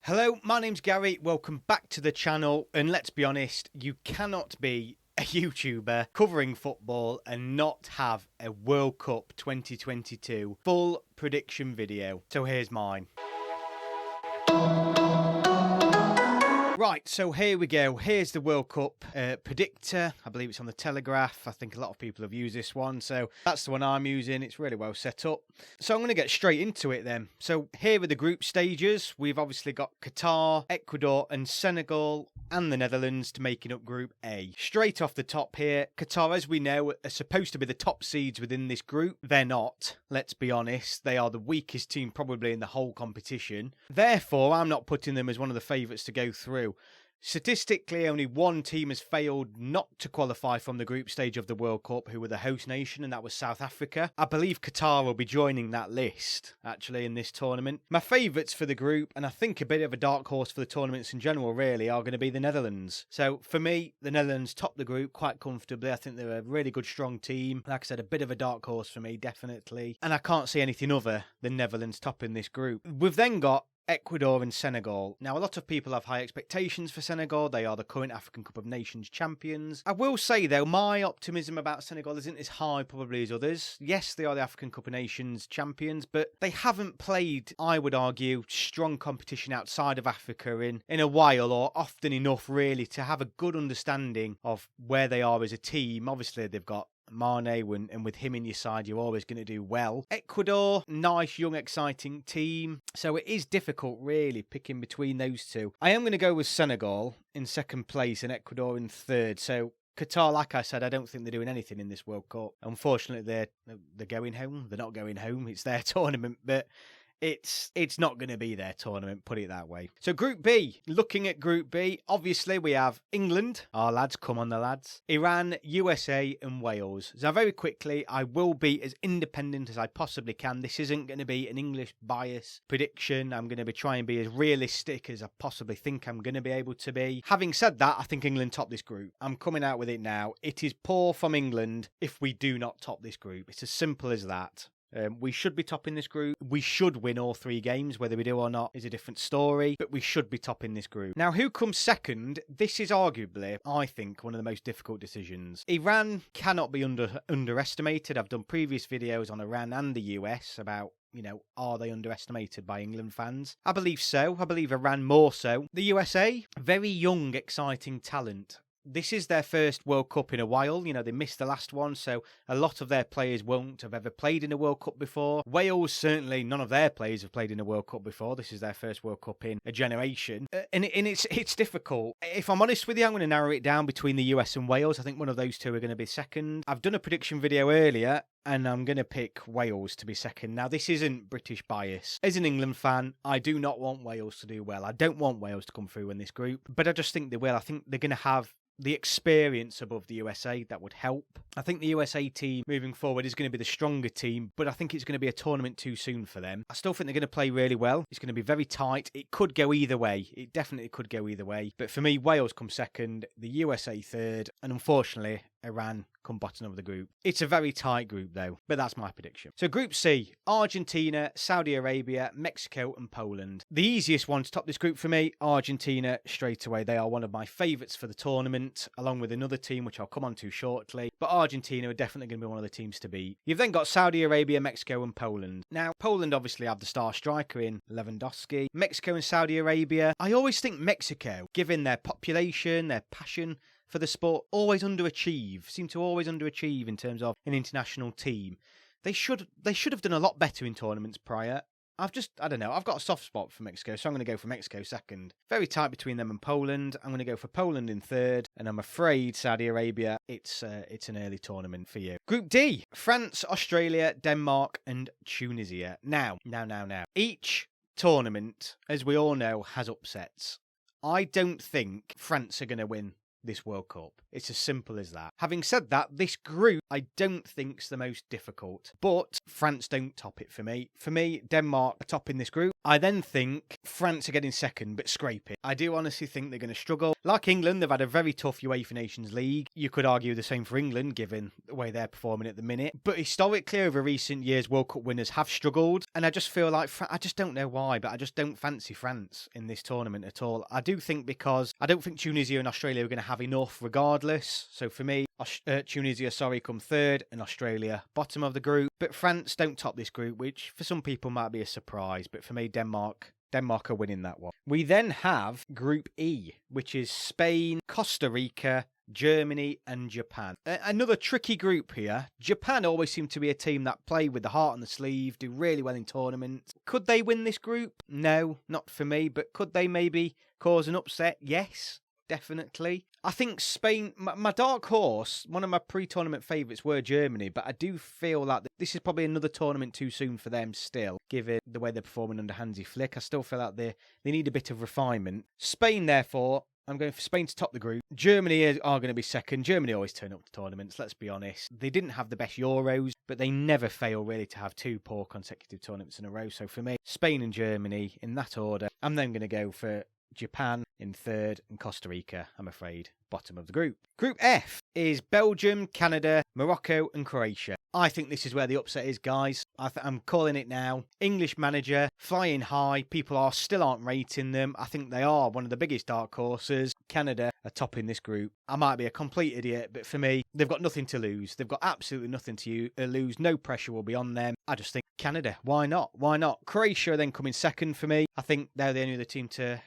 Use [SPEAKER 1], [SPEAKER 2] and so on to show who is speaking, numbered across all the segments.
[SPEAKER 1] Hello, my name's Gary. Welcome back to the channel. And let's be honest, you cannot be a YouTuber covering football and not have a World Cup 2022 full prediction video. So here's mine. Right, so here we go. Here's the World Cup predictor. I believe it's on the Telegraph. I think a lot of people have used this one, so that's the one I'm using. It's really well set up. So I'm going to get straight into it then. So here are the group stages. We've obviously got Qatar, Ecuador and Senegal and the Netherlands to making up Group A. Straight off the top here, Qatar, as we know, are supposed to be the top seeds within this group. They're not, let's be honest. They are the weakest team probably in the whole competition. Therefore, I'm not putting them as one of the favourites to go through. Statistically, only one team has failed not to qualify from the group stage of the World Cup, who were the host nation, and that was South Africa. I believe Qatar will be joining that list, actually, in this tournament. My favourites for the group, and I think a bit of a dark horse for the tournaments in general, really, are going to be the Netherlands. So, for me, the Netherlands top the group quite comfortably. I think they're a really good, strong team. Like I said, a bit of a dark horse for me, definitely. And I can't see anything other than Netherlands topping this group. We've then got Ecuador and Senegal. Now, a lot of people have high expectations for Senegal. They are the current African Cup of Nations champions. I will say, though, my optimism about Senegal isn't as high probably as others. Yes, they are the African Cup of Nations champions, but they haven't played, I would argue, strong competition outside of Africa in a while, or often enough, really, to have a good understanding of where they are as a team. Obviously, they've got Mane, and with him in your side, you're always going to do well. Ecuador, nice, young, exciting team. So it is difficult, really, picking between those two. I am going to go with Senegal in second place and Ecuador in third. So Qatar, like I said, I don't think they're doing anything in this World Cup. Unfortunately, they're going home. They're not going home. It's their tournament, but it's not going to be their tournament, put it that way. So Group B, looking at Group B, obviously we have England, our lads, come on the lads, Iran, USA and Wales. So very quickly, I will be as independent as I possibly can. This isn't going to be an English bias prediction. I'm going to be trying to be as realistic as I possibly think I'm going to be able to be. Having said that, I think England top this group. I'm coming out with it now. It is poor from England if we do not top this group. It's as simple as that. We should be topping this group. We should win all 3 games. Whether we do or not is a different story, but we should be topping this group. Now, who comes second? This is arguably, I think, one of the most difficult decisions. Iran cannot be underestimated. I've done previous videos on Iran and the US about, are they underestimated by England fans? I believe so. I believe Iran more so. The USA, very young, exciting talent. This is their first World Cup in a while. They missed the last one, so a lot of their players won't have ever played in a World Cup before. Wales, certainly none of their players have played in a World Cup before. This is their first World Cup in a generation. And it's difficult. If I'm honest with you, I'm going to narrow it down between the US and Wales. I think one of those two are going to be second. I've done a prediction video earlier, and I'm going to pick Wales to be second. Now, this isn't British bias. As an England fan, I do not want Wales to do well. I don't want Wales to come through in this group, but I just think they will. I think they're going to have the experience above the USA. That would help. I think the USA team moving forward is going to be the stronger team, but I think it's going to be a tournament too soon for them. I still think they're going to play really well. It's going to be very tight. It could go either way. It definitely could go either way. But for me, Wales come second, the USA third, and unfortunately, Iran come bottom of the group. It's a very tight group though, but that's my prediction. So Group C, Argentina, Saudi Arabia, Mexico and Poland. The easiest one to top this group for me, Argentina straight away. They are one of my favourites for the tournament, along with another team which I'll come on to shortly. But Argentina are definitely going to be one of the teams to beat. You've then got Saudi Arabia, Mexico and Poland. Now, Poland obviously have the star striker in Lewandowski. Mexico and Saudi Arabia, I always think Mexico, given their population, their passion for the sport, always seem to always underachieve in terms of an international team. They should have done a lot better in tournaments prior. I don't know, I've got a soft spot for Mexico, so I'm going to go for Mexico second. Very tight between them and Poland. I'm going to go for Poland in third, and I'm afraid Saudi Arabia, it's an early tournament for you. Group D, France, Australia, Denmark and Tunisia. Now. Each tournament, as we all know, has upsets. I don't think France are going to win this World Cup. It's as simple as that. Having said that, this group I don't think's the most difficult, but France don't top it for me. For me, Denmark are topping this group. I then think France are getting second, but scrape it. I do honestly think they're going to struggle. Like England, they've had a very tough UEFA Nations League. You could argue the same for England, given the way they're performing at the minute. But historically, over recent years, World Cup winners have struggled. And I just feel like, I just don't know why, but I just don't fancy France in this tournament at all. I do think because I don't think Tunisia and Australia are going to have enough regardless. So for me, Tunisia, come third, and Australia bottom of the group. But France don't top this group, which for some people might be a surprise. But for me, Denmark are winning that one. We then have Group E, which is Spain, Costa Rica, Germany and Japan. Another tricky group here. Japan always seem to be a team that play with the heart on the sleeve, do really well in tournaments. Could they win this group? No, not for me. But could they maybe cause an upset? Yes, definitely. I think Spain, my dark horse, one of my pre-tournament favourites were Germany, but I do feel like this is probably another tournament too soon for them still, given the way they're performing under Hansi Flick. I still feel like they need a bit of refinement. Spain, therefore, I'm going for Spain to top the group. Germany are going to be second. Germany always turn up to tournaments, let's be honest. They didn't have the best Euros, but they never fail really to have two poor consecutive tournaments in a row. So for me, Spain and Germany in that order. I'm then going to go for Japan in third and Costa Rica, I'm afraid, bottom of the group. Group F is Belgium, Canada, Morocco and Croatia. I think this is where the upset is, guys. I'm calling it now. English manager, flying high. People still aren't rating them. I think they are one of the biggest dark horses. Canada are topping this group. I might be a complete idiot, but for me, they've got nothing to lose. They've got absolutely nothing to lose. No pressure will be on them. I just think Canada. Why not? Why not? Croatia then coming second for me. I think they're the only other team to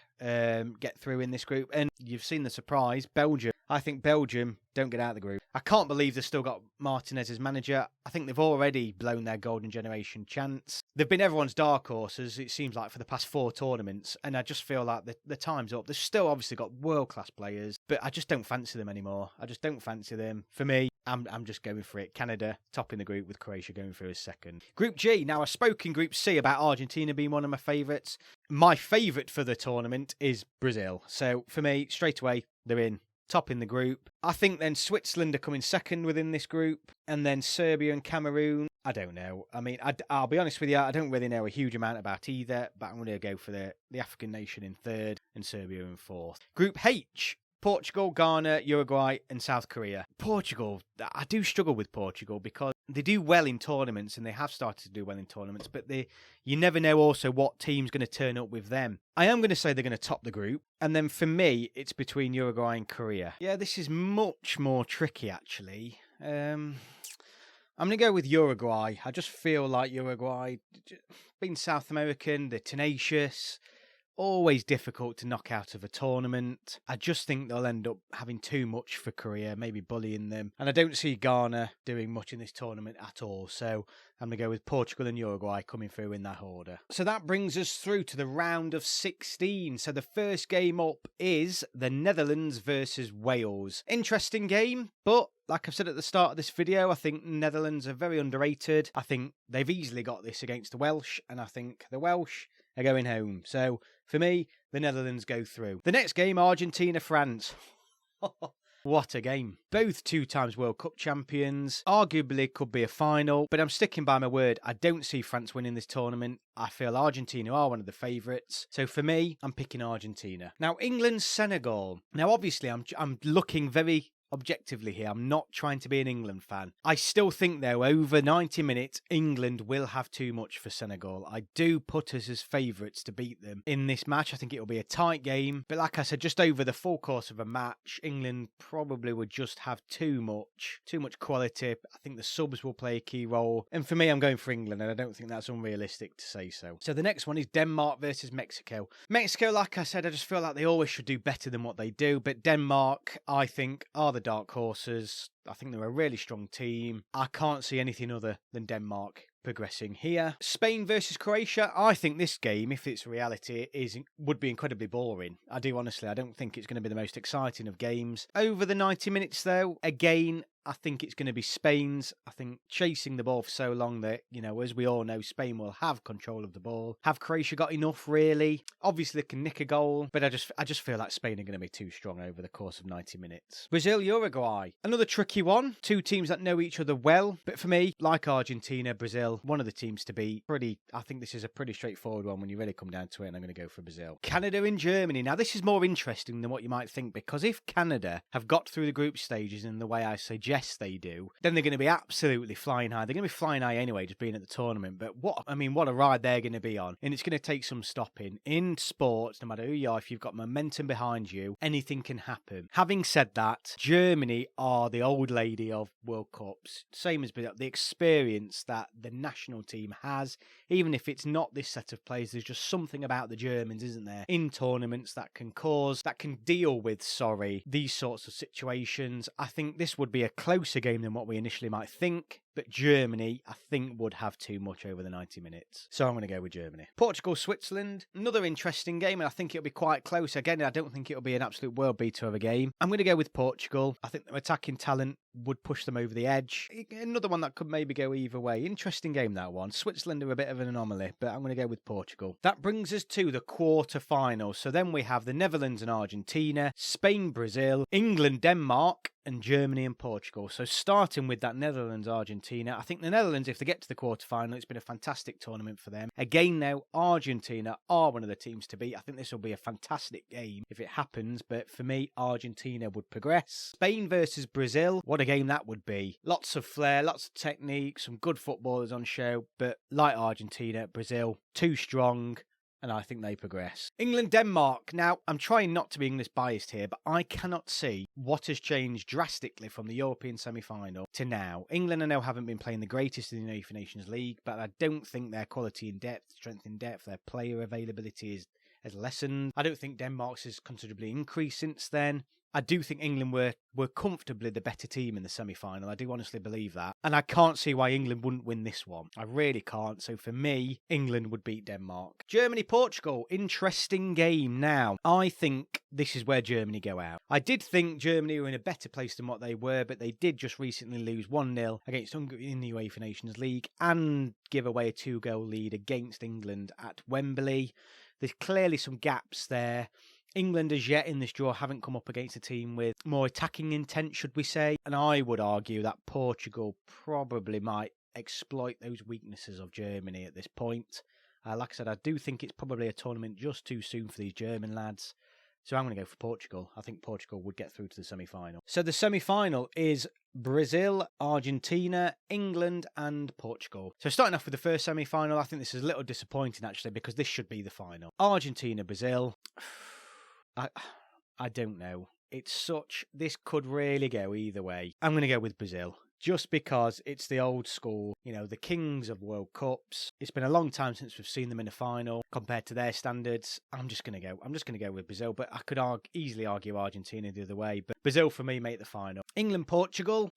[SPEAKER 1] get through in this group. And you've seen the surprise, Belgium. I think Belgium don't get out of the group. I can't believe they've still got Martinez as manager. I think they've already blown their golden generation chance. They've been everyone's dark horses, it seems like, for the past 4 tournaments. And I just feel like the time's up. They've still obviously got world-class players, but I just don't fancy them anymore. I just don't fancy them. For me, I'm just going for it. Canada topping the group with Croatia going through as second. Group G. Now, I spoke in Group C about Argentina being one of my favourites. My favourite for the tournament is Brazil. So for me, straight away, they're in. Top in the group. I think then Switzerland are coming second within this group, and then Serbia and Cameroon. I don't know. I mean, I'll be honest with you, I don't really know a huge amount about either, but I'm going to go for the African nation in third and Serbia in fourth. Group H. Portugal, Ghana, Uruguay and South Korea. Portugal, I do struggle with Portugal because they do well in tournaments and they have started to do well in tournaments, but you never know also what team's going to turn up with them. I am going to say they're going to top the group, and then for me, it's between Uruguay and Korea. Yeah, this is much more tricky actually. I'm going to go with Uruguay. I just feel like Uruguay, being South American, they're tenacious. Always difficult to knock out of a tournament. I just think they'll end up having too much for Korea, maybe bullying them. And I don't see Ghana doing much in this tournament at all. So I'm going to go with Portugal and Uruguay coming through in that order. So that brings us through to the round of 16. So the first game up is the Netherlands versus Wales. Interesting game, but like I've said at the start of this video, I think Netherlands are very underrated. I think they've easily got this against the Welsh, and I think the Welsh are going home. So for me, the Netherlands go through. The next game, Argentina France. What a game. Both 2 times World Cup champions. Arguably could be a final, but I'm sticking by my word. I don't see France winning this tournament. I feel Argentina are one of the favourites. So for me, I'm picking Argentina. Now, England, Senegal. Now, obviously, I'm looking very objectively here. I'm not trying to be an England fan. I still think, though, over 90 minutes, England will have too much for Senegal. I do put us as favourites to beat them in this match. I think it'll be a tight game. But like I said, just over the full course of a match, England probably would just have too much quality. I think the subs will play a key role. And for me, I'm going for England, and I don't think that's unrealistic to say so. So the next one is Denmark versus Mexico. Mexico, like I said, I just feel like they always should do better than what they do. But Denmark, I think, are the dark horses. I think they're a really strong team. I can't see anything other than Denmark progressing here. Spain versus Croatia. I think this game, if it's reality, would be incredibly boring. I do honestly. I don't think it's going to be the most exciting of games. Over the 90 minutes though, again, I think it's going to be Spain's. I think chasing the ball for so long that, as we all know, Spain will have control of the ball. Have Croatia got enough, really? Obviously, they can nick a goal, but I just feel like Spain are going to be too strong over the course of 90 minutes. Brazil, Uruguay. Another tricky one. Two teams that know each other well, but for me, like Argentina, Brazil, one of the teams to beat. I think this is a pretty straightforward one when you really come down to it, and I'm going to go for Brazil. Canada and Germany. Now, this is more interesting than what you might think, because if Canada have got through the group stages in the way I suggest they do, then they're going to be absolutely flying high. They're going to be flying high anyway, just being at the tournament. But what a ride they're going to be on. And it's going to take some stopping. In sports, no matter who you are, if you've got momentum behind you, anything can happen. Having said that, Germany are the old lady of World Cups. Same as the experience that the national team has, even if it's not this set of players, there's just something about the Germans, isn't there, in tournaments that can deal with, these sorts of situations. I think this would be a closer game than what we initially might think, but Germany, I think, would have too much over the 90 minutes. So I'm going to go with Germany. Portugal Switzerland, another interesting game, and I think it'll be quite close. Again, I don't think it'll be an absolute world beater of a game. I'm going to go with Portugal. I think the attacking talent would push them over the edge. Another one that could maybe go either way. Interesting game, that one. Switzerland are a bit of an anomaly, but I'm going to go with Portugal. That brings us to the quarter-finals. So then we have the Netherlands and Argentina, Spain, Brazil, England, Denmark, and Germany and Portugal. So starting with that Netherlands-Argentina, I think the Netherlands, if they get to the quarter-final, it's been a fantastic tournament for them. Again, now, Argentina are one of the teams to beat. I think this will be a fantastic game if it happens, but for me, Argentina would progress. Spain versus Brazil, what a game that would be. Lots of flair, lots of technique, some good footballers on show, but like Argentina, Brazil, too strong, and I think they progress. England-Denmark. Now, I'm trying not to be English biased here, but I cannot see what has changed drastically from the European semi-final to now. England, I know, haven't been playing the greatest in the UEFA Nations League, but I don't think their quality in depth, strength in depth, their player availability has lessened. I don't think Denmark's has considerably increased since then. I do think England were comfortably the better team in the semi-final. I do honestly believe that. And I can't see why England wouldn't win this one. I really can't. So for me, England would beat Denmark. Germany-Portugal. Interesting game. Now, I think this is where Germany go out. I did think Germany were in a better place than what they were, but they did just recently lose 1-0 against Hungary in the UEFA Nations League and give away a 2-goal lead against England at Wembley. There's clearly some gaps there. England as yet in this draw haven't come up against a team with more attacking intent, should we say. And I would argue that Portugal probably might exploit those weaknesses of Germany at this point. Like I said, I do think it's probably a tournament just too soon for these German lads. So I'm going to go for Portugal. I think Portugal would get through to the semi-final. So the semi-final is Brazil, Argentina, England and Portugal. So starting off with the first semi-final, I think this is a little disappointing actually, because this should be the final. Argentina, Brazil. I don't know. This could really go either way. I'm going to go with Brazil. Just because it's the old school, the kings of World Cups. It's been a long time since we've seen them in a final compared to their standards. I'm just going to go with Brazil, but I could easily argue Argentina the other way. But Brazil for me make the final. England, Portugal.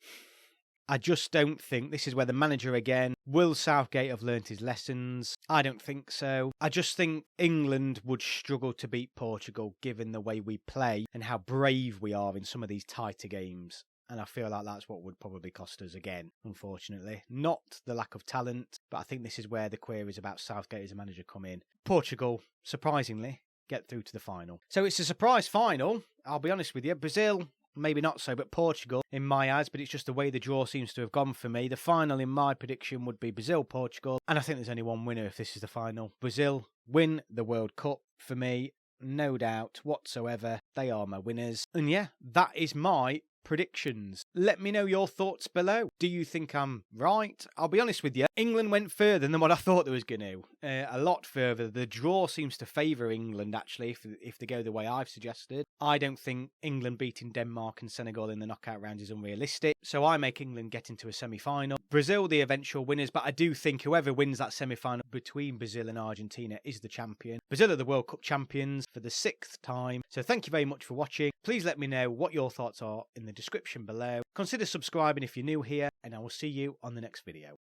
[SPEAKER 1] I just don't think this is where the manager again. Will Southgate have learnt his lessons? I don't think so. I just think England would struggle to beat Portugal given the way we play and how brave we are in some of these tighter games. And I feel like that's what would probably cost us again, unfortunately. Not the lack of talent, but I think this is where the queries about Southgate as a manager come in. Portugal, surprisingly, get through to the final. So it's a surprise final, I'll be honest with you. Brazil, maybe not so, but Portugal in my eyes, but it's just the way the draw seems to have gone for me. The final in my prediction would be Brazil-Portugal, and I think there's only one winner if this is the final. Brazil win the World Cup for me, no doubt whatsoever. They are my winners. And yeah, that is my predictions. Let me know your thoughts below. Do you think I'm right? I'll be honest with you, England went further than what I thought they was going to. A lot further. The draw seems to favour England, actually, if they go the way I've suggested. I don't think England beating Denmark and Senegal in the knockout rounds is unrealistic, so I make England get into a semi-final. Brazil the eventual winners, but I do think whoever wins that semi-final between Brazil and Argentina is the champion. Brazil are the World Cup champions for the 6th time. So thank you very much for watching. Please let me know what your thoughts are in the description below. Consider subscribing if you're new here, and I will see you on the next video.